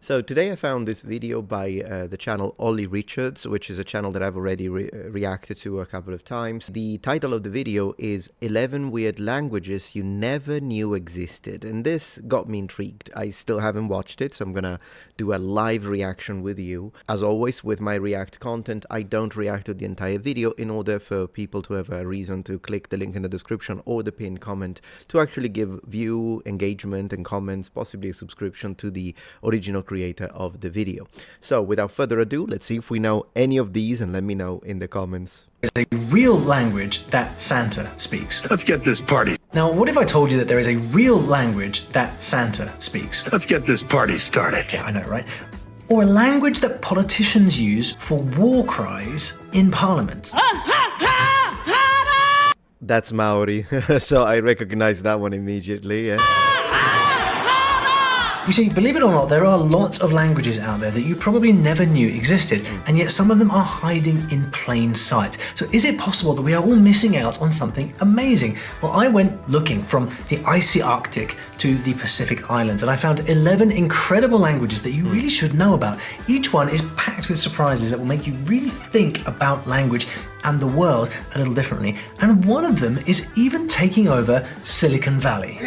So today I found this video by the channel Ollie Richards, which is a channel that I've already reacted to a couple of times. The title of the video is 11 Weird Languages You Never Knew Existed, and this got me intrigued. I still haven't watched it, so I'm gonna do a live reaction with you. As always, with my React content, I don't react to the entire video in order for people to have a reason to click the link in the description or the pinned comment to actually give view, engagement and comments, possibly a subscription to the original creator of the video. So without further ado, let's see if we know any of these and let me know in the comments. Is a real language that Santa speaks. Let's get this party. Now, what if I told you that there is a real language that Santa speaks? Let's get this party started. Yeah, I know, right? Or a language that politicians use for war cries in Parliament. That's Maori, so I recognize that one immediately, yeah. You see, believe it or not, there are lots of languages out there that you probably never knew existed, and yet some of them are hiding in plain sight. So is it possible that we are all missing out on something amazing? Well, I went looking from the icy Arctic to the Pacific Islands, and I found 11 incredible languages that you really should know about. Each one is packed with surprises that will make you really think about language and the world a little differently. And one of them is even taking over Silicon Valley.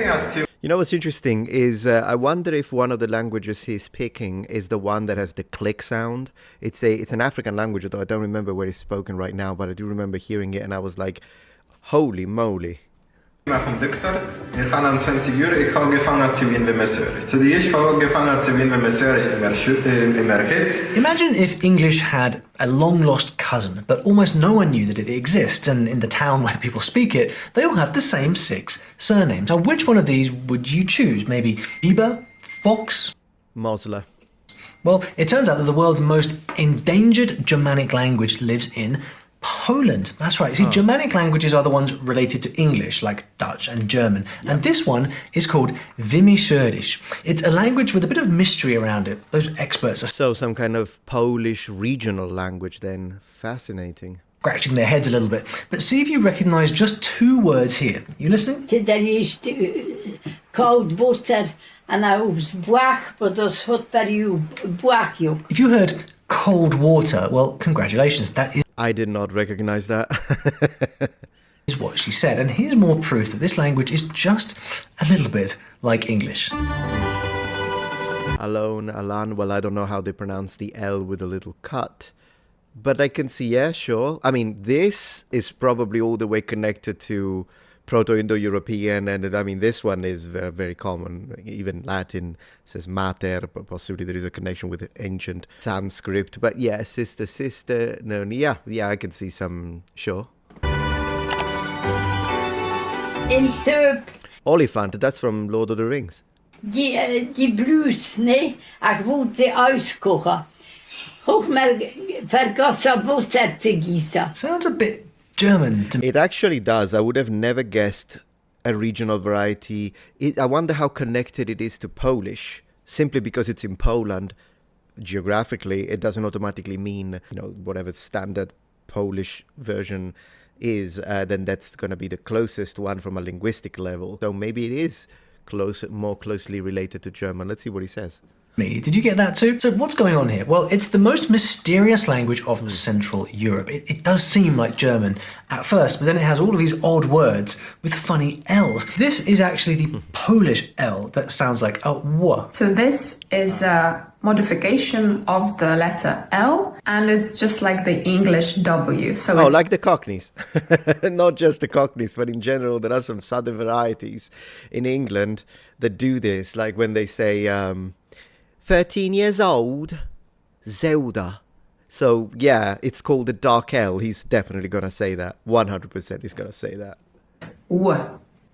You know what's interesting is I wonder if one of the languages he's picking is the one that has the click sound. It's an African language, although I don't remember where it's spoken right now, but I do remember hearing it and I was like, holy moly. Imagine if English had a long-lost cousin, but almost no one knew that it exists, and in the town where people speak it, they all have the same 6 surnames. Now, which one of these would you choose? Maybe Bieber? Fox? Mosler. Well, it turns out that the world's most endangered Germanic language lives in Poland. That's right. See, Germanic languages are the ones related to English, like Dutch and German. Yep. And this one is called Wymieszerisch. It's a language with a bit of mystery around it. Those experts are So some kind of Polish regional language then. Fascinating. Scratching their heads a little bit. But see if you recognize just 2 words here. You listening? There is cold water and I was black, but those hot that you black you. If you heard cold water, well, congratulations. That I did not recognize that. is what she said. And here's more proof that this language is just a little bit like English. Alone, Alan, well, I don't know how they pronounce the L with a little cut. But I can see, yeah, sure. I mean, this is probably all the way connected to Proto-Indo-European, and I mean, this one is very, very common. Even Latin says mater, but possibly there is a connection with ancient Sanskrit. But yeah, sister, no, yeah, I can see some, sure. Olifant, that's from Lord of the Rings. Die blues, nee, ich wollte auskochen. Hoch mal vergossen Wasser zu gießen. Sounds a bit German to me. It actually does. I would have never guessed a regional variety. I wonder how connected it is to Polish. Simply because it's in Poland, geographically, it doesn't automatically mean, you know, whatever standard Polish version is, then that's going to be the closest one from a linguistic level. So maybe it is more closely related to German. Let's see what he says. Did you get that too? So what's going on here? Well, it's the most mysterious language of Central Europe. It does seem like German at first, but then it has all of these odd words with funny L's. This is actually the Polish L that sounds like a W. So this is a modification of the letter L, and it's just like the English W. So like the Cockneys. Not just the Cockneys, but in general, there are some southern varieties in England that do this, like when they say 13 years old, Zelda. So yeah, it's called the Dark L. He's definitely gonna say that. 100% he's gonna say that.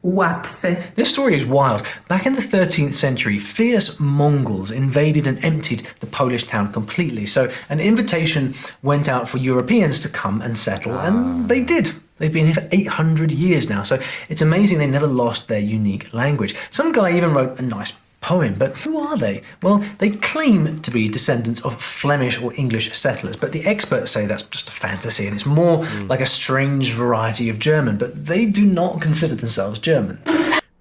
Łatwy. This story is wild. Back in the 13th century, fierce Mongols invaded and emptied the Polish town completely. So an invitation went out for Europeans to come and settle, and they did. They've been here for 800 years now, so it's amazing they never lost their unique language. Some guy even wrote a nice poem, but who are they? Well, they claim to be descendants of Flemish or English settlers, but the experts say that's just a fantasy and it's more like a strange variety of German, but they do not consider themselves German.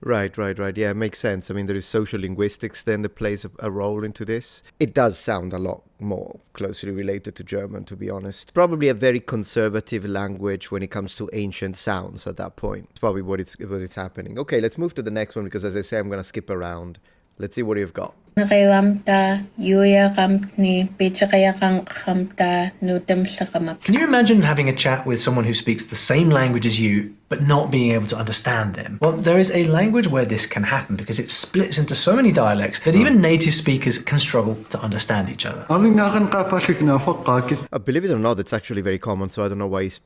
Right. Yeah, it makes sense. I mean, there is social linguistics then that plays a role into this. It does sound a lot more closely related to German, to be honest. Probably a very conservative language when it comes to ancient sounds at that point. It's probably what it's happening. Okay, let's move to the next one because, as I say, I'm going to skip around. Let's see what you've got. Can you imagine having a chat with someone who speaks the same language as you, but not being able to understand them? Well, there is a language where this can happen because it splits into so many dialects that even native speakers can struggle to understand each other. Believe it or not, it's actually very common, so I don't know why he's...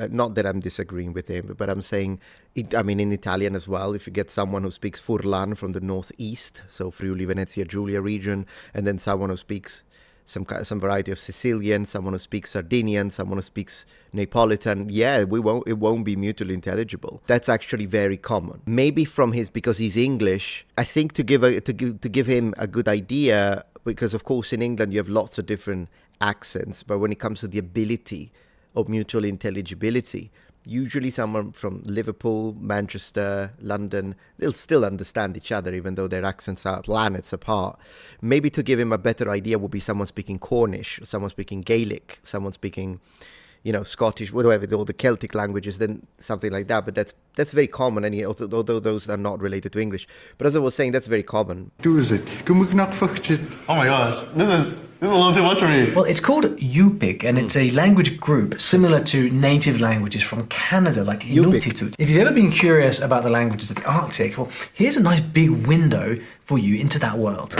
not that I'm disagreeing with him, but I'm saying, in Italian as well, if you get someone who speaks Furlan from the northeast, so Friuli, Venezia, Giulia region, and then someone who speaks some variety of Sicilian, someone who speaks Sardinian, someone who speaks Neapolitan, it won't be mutually intelligible. That's actually very common. Maybe because he's English, I think to give him a good idea, because of course in England you have lots of different accents, but when it comes to the ability of mutual intelligibility, usually someone from Liverpool, Manchester, London, they'll still understand each other even though their accents are planets apart. Maybe to give him a better idea would be someone speaking Cornish, someone speaking Gaelic, someone speaking, Scottish, whatever, all the Celtic languages, then something like that. But that's very common, and although those are not related to English. But as I was saying, that's very common. Oh my gosh, this is a little too much for me. Well, it's called Yupik, and it's a language group similar to native languages from Canada, like Inuktitut. If you've ever been curious about the languages of the Arctic, well, here's a nice big window for you into that world.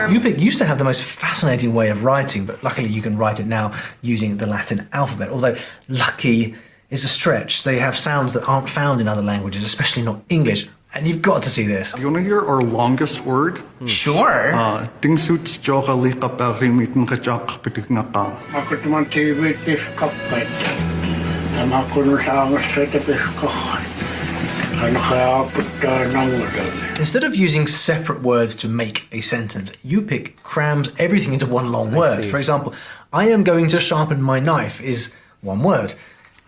Yupik used to have the most fascinating way of writing, but luckily you can write it now using the Latin alphabet, although lucky is a stretch. They have sounds that aren't found in other languages, especially not English. And you've got to see this. Do you want to hear our longest word? Sure. Instead of using separate words to make a sentence, Yupik crams everything into one long word. For example, I am going to sharpen my knife is one word.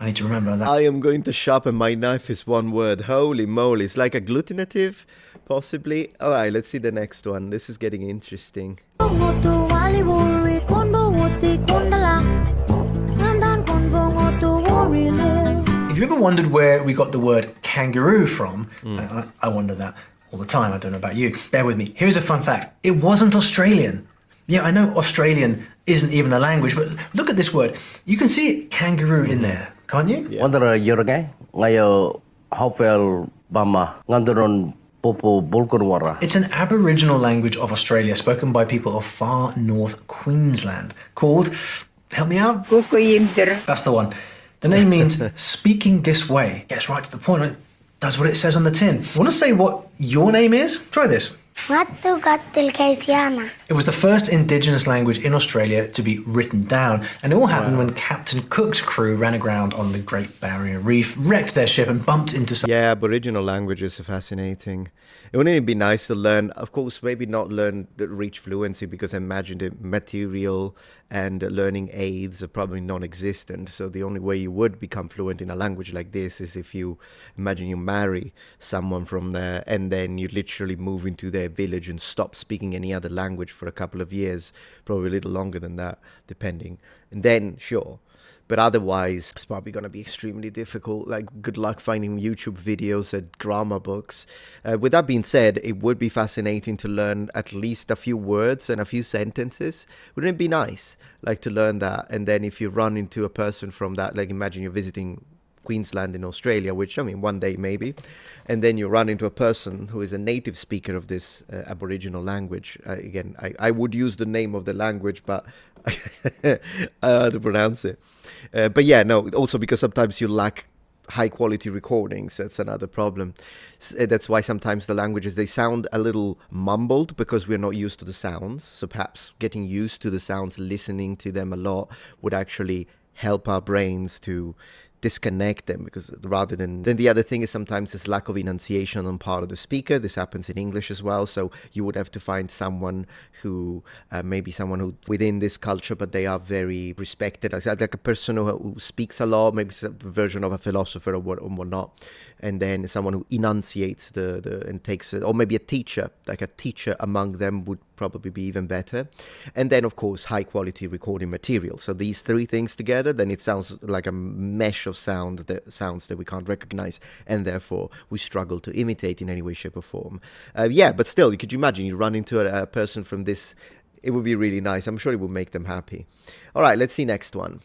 I need to remember that. I am going to sharpen my knife is one word. Holy moly. It's like agglutinative, possibly. All right, let's see the next one. This is getting interesting. If you ever wondered where we got the word kangaroo from, I wonder that all the time. I don't know about you. Bear with me. Here's a fun fact. It wasn't Australian. Yeah, I know Australian isn't even a language, but look at this word. You can see kangaroo in there, can't you? Yeah. It's an Aboriginal language of Australia spoken by people of far north Queensland called, help me out? That's the one. The name means speaking this way. Gets right to the point. It does what it says on the tin. Want to say what your name is? Try this. It was the first indigenous language in Australia to be written down, and it all happened when Captain Cook's crew ran aground on the Great Barrier Reef, wrecked their ship and bumped into some... Yeah, Aboriginal languages are fascinating. It wouldn't be nice to learn, of course, maybe not learn the reach fluency, because I imagine the material and learning aids are probably non-existent. So the only way you would become fluent in a language like this is if you imagine you marry someone from there and then you literally move into their village and stop speaking any other language for a couple of years, probably a little longer than that, depending. And then, sure. But otherwise, it's probably going to be extremely difficult. Like, good luck finding YouTube videos and grammar books. With that being said, it would be fascinating to learn at least a few words and a few sentences. Wouldn't it be nice, like, to learn that? And then if you run into a person from that, like, imagine you're visiting Queensland in Australia, which, I mean, one day maybe, and then you run into a person who is a native speaker of this Aboriginal language. Again, I would use the name of the language, but I don't know how to pronounce it. But yeah, no, also because sometimes you lack high quality recordings. That's another problem. That's why sometimes the languages, they sound a little mumbled because we're not used to the sounds. So perhaps getting used to the sounds, listening to them a lot would actually help our brains to disconnect them, because rather than then the other thing is sometimes there's lack of enunciation on part of the speaker. This happens in English as well, so you would have to find someone who maybe someone who within this culture, but they are very respected, like a person who speaks a lot, maybe a version of a philosopher or whatnot, and then someone who enunciates the and takes it, or maybe a teacher, like a teacher among them would probably be even better. And then of course high quality recording material. So these three things together, then it sounds like a mesh of sounds that we can't recognize, and therefore we struggle to imitate in any way, shape or form. But still, could you imagine you run into a person from this? It would be really nice. I'm sure it would make them happy. All right, let's see next one.